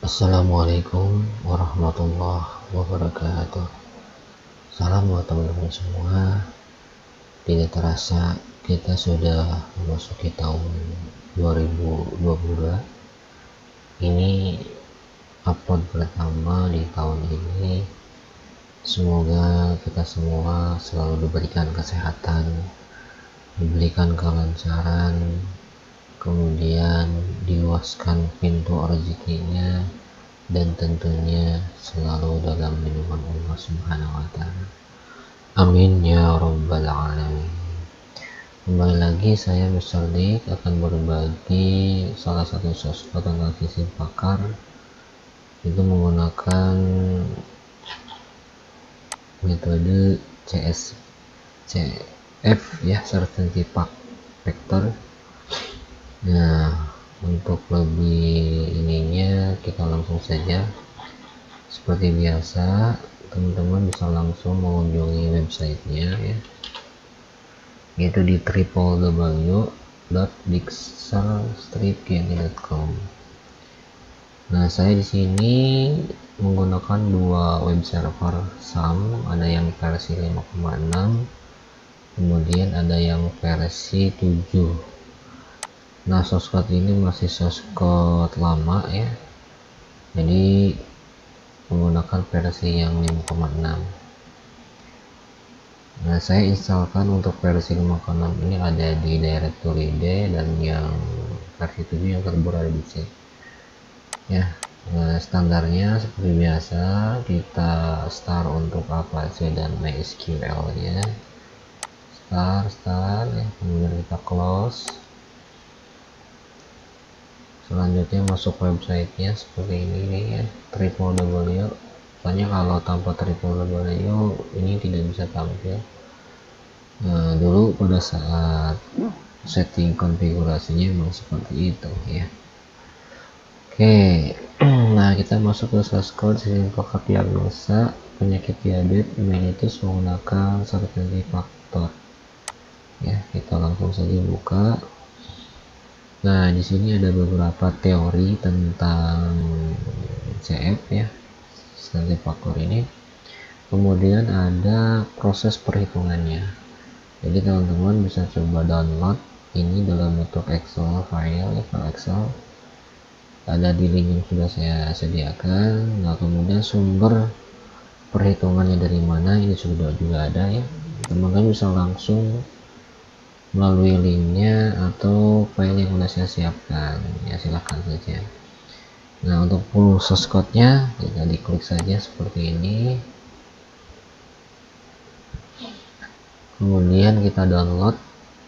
Assalamualaikum warahmatullahi wabarakatuh. Salam buat teman-teman semua. Tidak terasa kita sudah memasuki tahun 2022. Ini upload pertama di tahun ini. Semoga kita semua selalu diberikan kesehatan, diberikan kelancaran, kemudian diluaskan pintu rezekinya, dan tentunya selalu dalam lindungan Allah Subhanahu wa Ta'ala. Amin ya rabbal alamin. Kembali lagi saya Mr. Dik akan berbagi salah satu sosmed tentang visi pakar, itu menggunakan metode CF ya, Certainty Factor. Nah, untuk lebih ininya kita langsung saja. Seperti biasa, teman-teman bisa langsung mengunjungi websitenya ya, yaitu di www.dixelstripgni.com. Nah, saya di sini menggunakan dua web server SAM, ada yang versi 5,6, kemudian ada yang versi 7. Nah, source ini masih source code lama ya, jadi menggunakan versi yang 5,6. Nah, saya instalkan untuk versi 5,6 ini ada di directory D, dan yang versi 7 yang terbaru ada di C ya. Nah, standarnya seperti biasa, kita start untuk Apache dan MySQL ya, start ya, kemudian kita close. Selanjutnya masuk websitenya seperti ini nih ya, www. Soalnya kalau tanpa www ini tidak bisa tampil. Nah, dulu pada saat setting konfigurasinya memang seperti itu ya. Oke, nah kita masuk ke source code sistem pakar diagnosa penyakit diabetes mellitus menggunakan Certainty Factor ya. Kita langsung saja buka. Nah, di sini ada beberapa teori tentang CF ya, Certainty Factor ini. Kemudian ada proses perhitungannya. Jadi teman-teman bisa coba download ini dalam bentuk Excel file ya, file Excel. Ada di link yang sudah saya sediakan. Nah, kemudian sumber perhitungannya dari mana, ini sudah juga ada ya. Teman-teman bisa langsung melalui linknya atau file yang sudah saya siapkan ya, silahkan saja. Nah, untuk full source code-nya kita diklik saja seperti ini, kemudian kita download.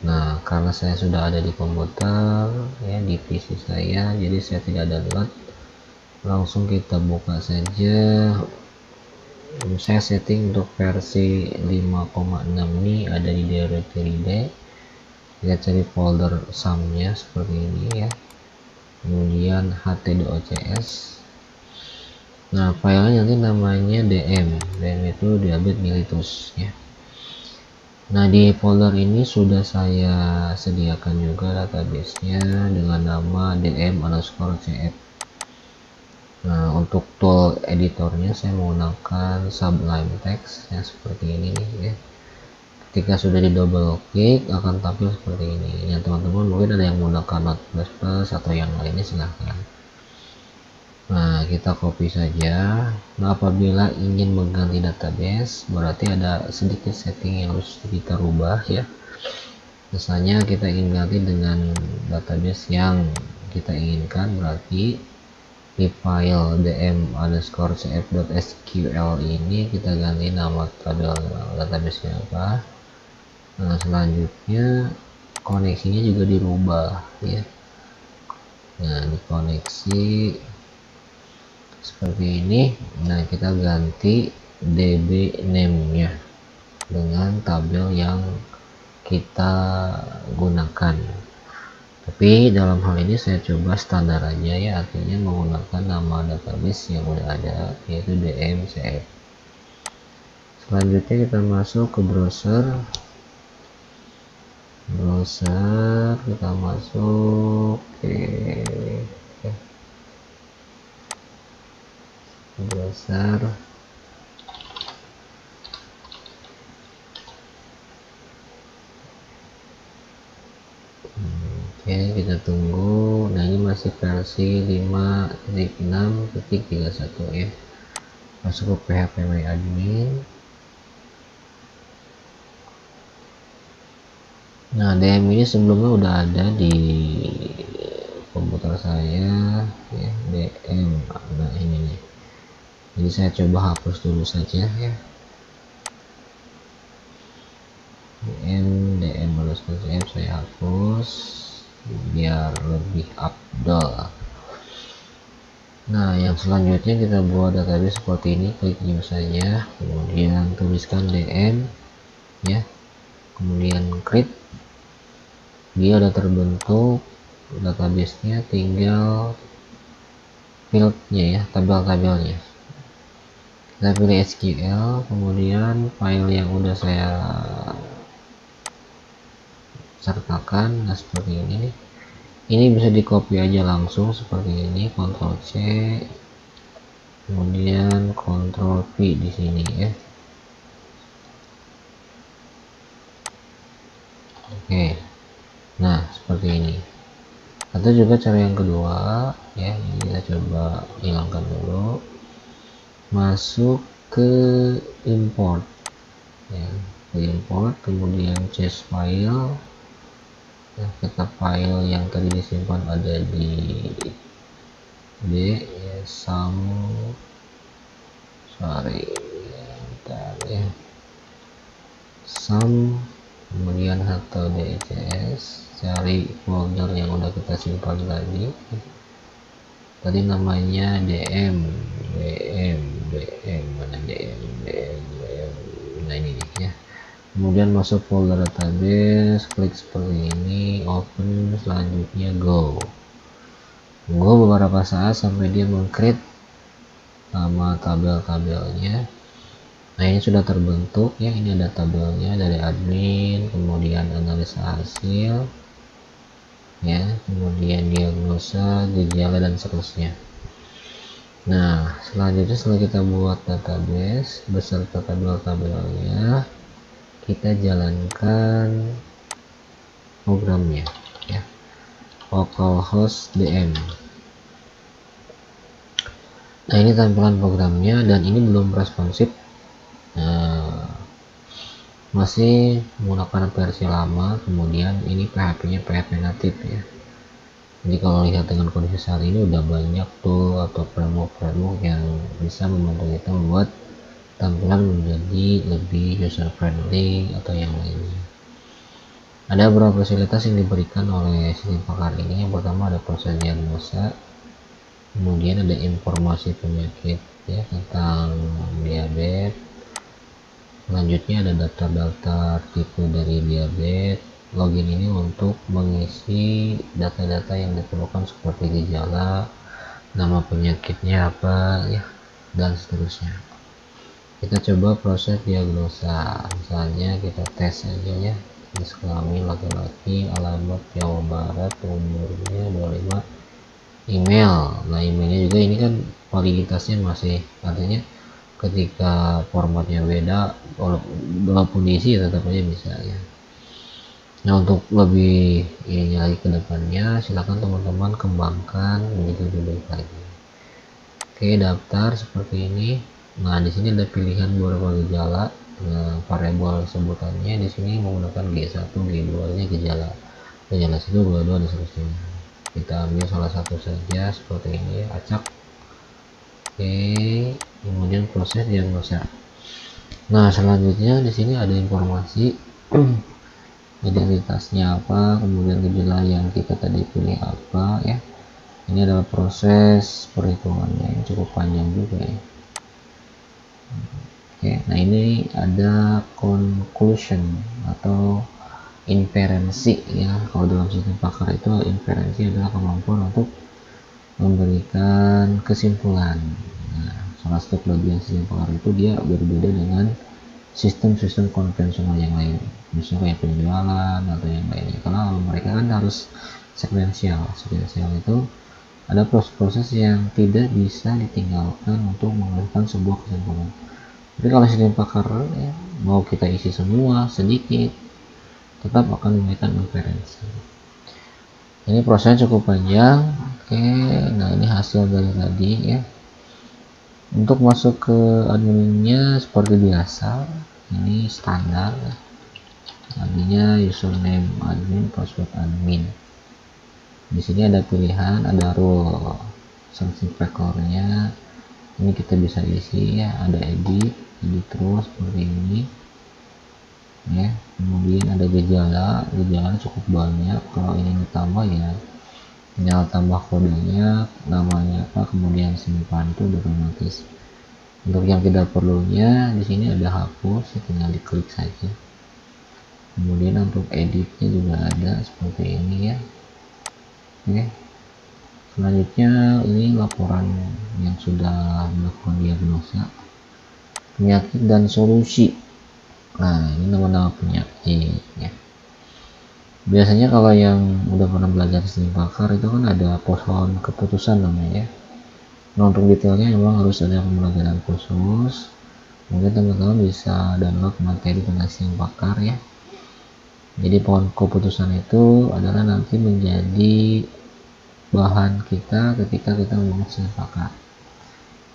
Nah, karena saya sudah ada di komputer ya, di PC saya, jadi saya tidak download, langsung kita buka saja. Saya setting untuk versi 5,6 ini ada di directory D. Kita cari folder SAM-nya seperti ini ya, kemudian ht.ocs. Nah, filenya nanti namanya DM itu diabetes mellitus ya. Nah, di folder ini sudah saya sediakan juga database-nya dengan nama dm_cf. Nah, untuk tool editornya saya menggunakan Sublime Text ya, seperti ini nih ya. Ketika sudah di double klik akan tampil seperti ini ya. Teman-teman mungkin ada yang menggunakan Notepad atau yang lainnya, silahkan. Nah, kita copy saja. Nah, apabila ingin mengganti database berarti ada sedikit setting yang harus kita rubah ya. Misalnya kita ingin ganti dengan database yang kita inginkan, berarti di file dm_cf.sql ini kita ganti nama tabel database-nya apa. Nah, selanjutnya koneksinya juga dirubah ya. Nah, dikoneksi seperti ini. Nah, kita ganti db name-nya dengan tabel yang kita gunakan. Tapi dalam hal ini saya coba standar aja ya, artinya menggunakan nama database yang udah ada, yaitu dmcf. Selanjutnya kita masuk ke browser, kita masuk browser. Oke, kita tunggu. Nah, ini masih versi 5.6.31 ya. Masuk ke phpMyAdmin. Nah, DM ini sebelumnya udah ada di komputer saya ya, DM. Nah, ini nih. Jadi saya coba hapus dulu saja ya. DM harus saya hapus biar lebih afdol. Nah, yang selanjutnya kita buat database seperti ini. Klik new saja, kemudian tuliskan DM ya, kemudian create. Dia udah terbentuk databasenya, tinggal fieldnya ya, tabel-tabelnya. Kita pilih SQL, kemudian file yang udah saya sertakan. Nah, seperti ini nih. Ini bisa di copy aja langsung seperti ini, Ctrl C, kemudian Ctrl V di sini ya. Oke, nah seperti ini. Atau juga cara yang kedua ya, ini kita coba hilangkan dulu, masuk ke import ya, ke import, kemudian choose file ya, kita file yang tadi disimpan ada di D ya, kemudian atau DCS, cari folder yang udah kita simpan tadi namanya DM mana DM. Nah, ini nih ya. Kemudian masuk folder database, klik seperti ini, open, selanjutnya go beberapa saat sampai dia meng-create nama tabel-tabelnya. Nah, ini sudah terbentuk ya, ini ada tabelnya dari admin, kemudian analisa hasil ya, kemudian diagnosa, gejala, dan seterusnya. Nah, selanjutnya setelah kita buat database beserta tabel-tabelnya, kita jalankan programnya ya, localhost DM. Nah, ini tampilan programnya dan ini belum responsif, masih menggunakan versi lama. Kemudian ini PHP-nya PHP natif ya. Jadi kalau lihat dengan kondisi saat ini udah banyak tool atau framework yang bisa membantu kita membuat tampilan menjadi lebih user friendly atau yang lainnya. Ada beberapa fasilitas yang diberikan oleh sistem pakar ini. Yang pertama ada proses diagnosa, kemudian ada informasi penyakit ya, tentang diabetes. Selanjutnya ada daftar-daftar tipe dari diabetes. Login ini untuk mengisi data-data yang diperlukan seperti gejala, nama penyakitnya apa ya, dan seterusnya. Kita coba proses diagnosa, misalnya kita tes aja ya, jenis kelamin laki-laki, alamat Jawa Barat, umurnya 25, email. Nah, emailnya juga ini kan validitasnya masih, artinya ketika formatnya beda walaupun diisi tetap aja bisa ya. Nah, untuk lebih ininya lagi ke depannya, silakan teman-teman kembangkan menjadi lebih baik lagi. Oke, daftar seperti ini. Nah, di sini ada pilihan beberapa gejala. Nah, variabel sebutannya di sini menggunakan G1, G2-nya gejala 1, 2, dan seterusnya. Kita ambil salah satu saja seperti ini, acak. Oke, kemudian proses diagnosa. Nah, selanjutnya di sini ada informasi identitasnya apa, kemudian gejala yang kita tadi pilih apa ya. Ini adalah proses perhitungannya yang cukup panjang juga ya. Oke, nah ini ada conclusion atau inferensi ya. Kalau dalam sistem pakar itu inferensi adalah kemampuan untuk memberikan kesimpulan. Nah, salah satu kelebihan sistem pakar itu dia berbeda dengan sistem-sistem konvensional yang lain, misalnya kayak penjualan atau yang lainnya, karena mereka kan harus sekvensial itu ada proses-proses yang tidak bisa ditinggalkan untuk menghasilkan sebuah kesimpulan. Tapi kalau sistem pakar ya, mau kita isi semua sedikit, tetap akan memberikan inferensi. Ini prosesnya cukup panjang. Oke, nah ini hasil dari tadi ya. Untuk masuk ke adminnya seperti biasa, ini standar. Adminnya username admin, password admin. Di sini ada pilihan, ada role searching factornya. Ini kita bisa isi ya, ada edit terus seperti ini ya. Kemudian ada gejala cukup banyak. Kalau ini ditambah ya tinggal tambah kodenya, namanya apa, kemudian simpan, itu otomatis. Untuk yang tidak perlunya di sini ada hapus, tinggal diklik saja. Kemudian untuk editnya juga ada seperti ini ya. Oke, selanjutnya ini laporan yang sudah melakukan diagnosa penyakit dan solusi. Nah, ini nama-nama penyakit ya. Biasanya kalau yang udah pernah belajar sistem pakar itu kan ada pohon keputusan namanya ya. Nah, untuk detailnya memang harus ada pembelajaran khusus. Mungkin teman-teman bisa download materi tentang sistem pakar ya. Jadi pohon keputusan itu adalah nanti menjadi bahan kita ketika kita membangun sistem pakar.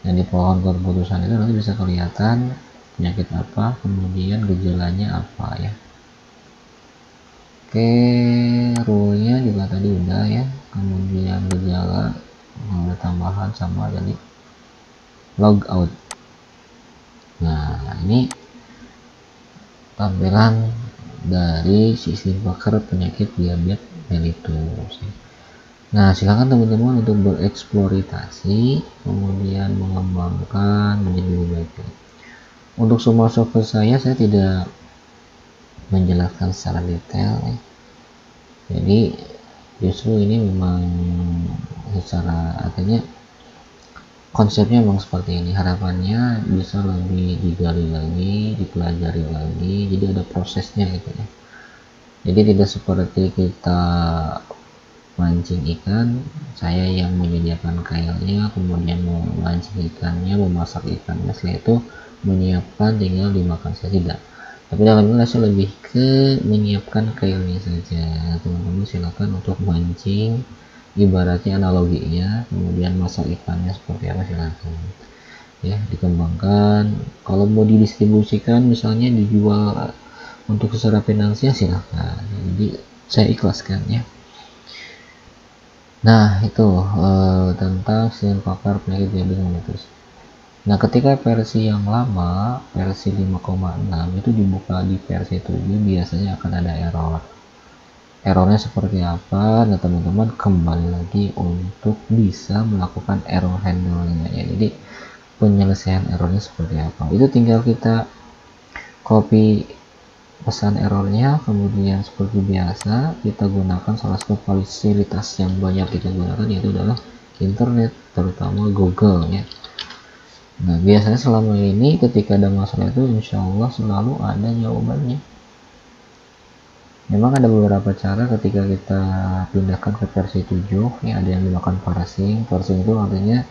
Dan di pohon keputusan itu nanti bisa kelihatan penyakit apa, kemudian gejalanya apa ya. Oke, rule-nya juga tadi udah ya. Kemudian gejala ada tambahan sama tadi logout. Nah, ini tampilan dari sistem pakar penyakit diabetes mellitus. Nah, silakan teman-teman untuk bereksploitasi, kemudian mengembangkan menjadi lebih baik. Untuk semua software saya tidak menjelaskan secara detail ya. Jadi justru ini memang secara artinya konsepnya memang seperti ini, harapannya bisa lebih digali lagi, dipelajari lagi, jadi ada prosesnya gitu ya. Jadi tidak seperti kita mancing ikan, saya yang menyediakan kailnya, kemudian memancing ikannya, memasak ikannya, setelah itu menyiapkan tinggal dimakan saja, tidak. Tapi dalam ini saya lebih ke menyiapkan kailnya saja. Teman-teman silakan untuk mancing, ibaratnya analoginya, kemudian masak ikannya seperti apa silakan ya, dikembangkan. Kalau mau didistribusikan misalnya dijual untuk secara finansial silakan, jadi saya ikhlaskan ya. Nah itu tentang sistem pakar penyakit diabetes mellitus. Nah, ketika versi yang lama, versi 5,6 itu dibuka di versi 7 biasanya akan ada error. Errornya seperti apa? Nah, teman-teman kembali lagi untuk bisa melakukan error handling ya. Jadi penyelesaian errornya seperti apa? Itu tinggal kita copy pesan errornya, kemudian seperti biasa kita gunakan salah satu fasilitas yang banyak kita gunakan, yaitu adalah internet, terutama Google ya. Nah, biasanya selama ini ketika ada masalah itu insya Allah selalu ada jawabannya. Memang ada beberapa cara ketika kita pindahkan ke versi 7 ya, ada yang dimakan parsing. Parsing itu artinya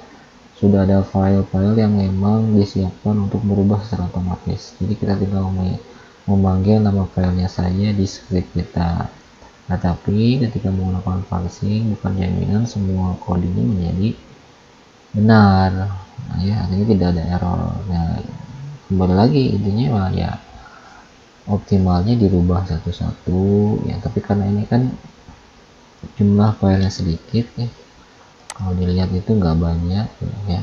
sudah ada file-file yang memang disiapkan untuk berubah secara otomatis. Jadi kita tinggal memanggil nama filenya saja di script kita. Nah, tapi ketika menggunakan parsing bukan jaminan semua codingnya menjadi benar. Nah, ya artinya tidak ada error. Nah, kembali lagi intinya ya optimalnya dirubah satu-satu ya, tapi karena ini kan jumlah filenya sedikit ya, kalau dilihat itu nggak banyak ya.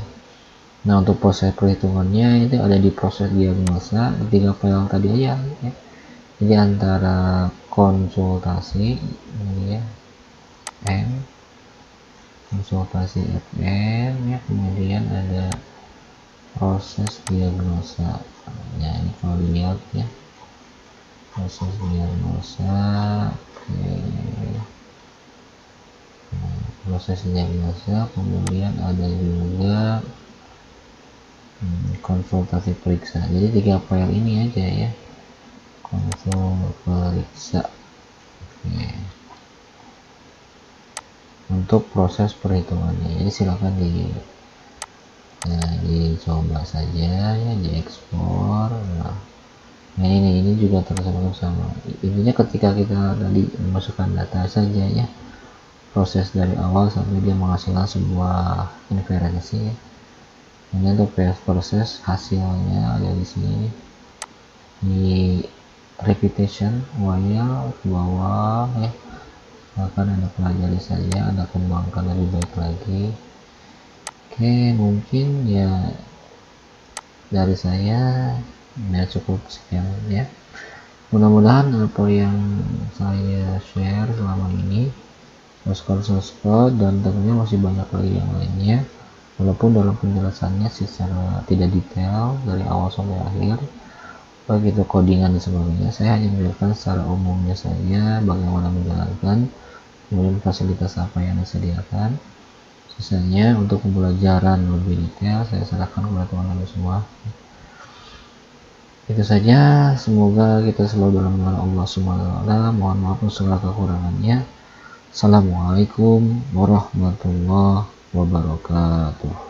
Nah, untuk proses perhitungannya itu ada di proses diagnosa, 3 file tadi aja ya. Jadi antara konsultasi ini ya konsultasi FM ya, kemudian ada proses diagnosa ya. Ini kalau dilihat ya proses diagnosa, proses diagnosa, kemudian ada juga konsultasi periksa. Jadi 3 file ini aja ya, konsul periksa. Oke. untuk proses perhitungannya. Jadi silakan dicoba saja ya, diekspor. Nah ini juga termasuk sama, intinya ketika kita tadi memasukkan data saja ya, proses dari awal sampai dia menghasilkan sebuah inferensi ya. Ini untuk proses hasilnya ada di sini di repetition while ke bawah ya, akan Anda pelajari saja, Anda kembangkan lebih baik lagi. Oke, mungkin ya dari saya ya cukup sekian ya. Mudah-mudahan apa yang saya share selama ini source code dan tentunya masih banyak lagi yang lainnya, walaupun dalam penjelasannya secara tidak detail dari awal sampai akhir, baik itu codingan dan sebagainya, saya hanya menjelaskan secara umumnya saja bagaimana menjalankan, kemudian fasilitas apa yang disediakan. Sisanya untuk pembelajaran lebih detail saya serahkan kepada teman-teman semua. Itu saja, semoga kita selalu dalam naungan Allah Subhanahu wa taala. Mohon maaf untuk segala kekurangannya. Assalamualaikum warahmatullahi wabarakatuh.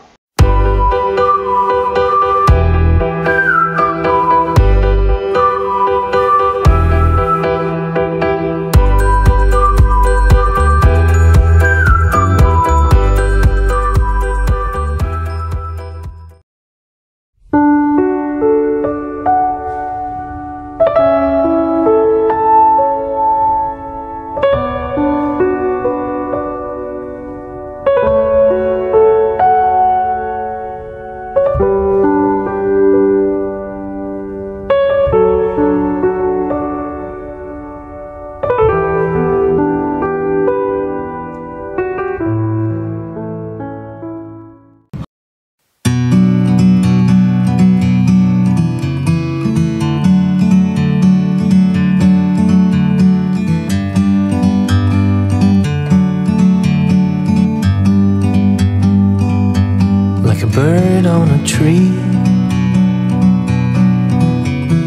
Bird on a tree,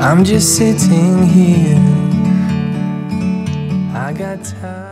I'm just sitting here. I got time.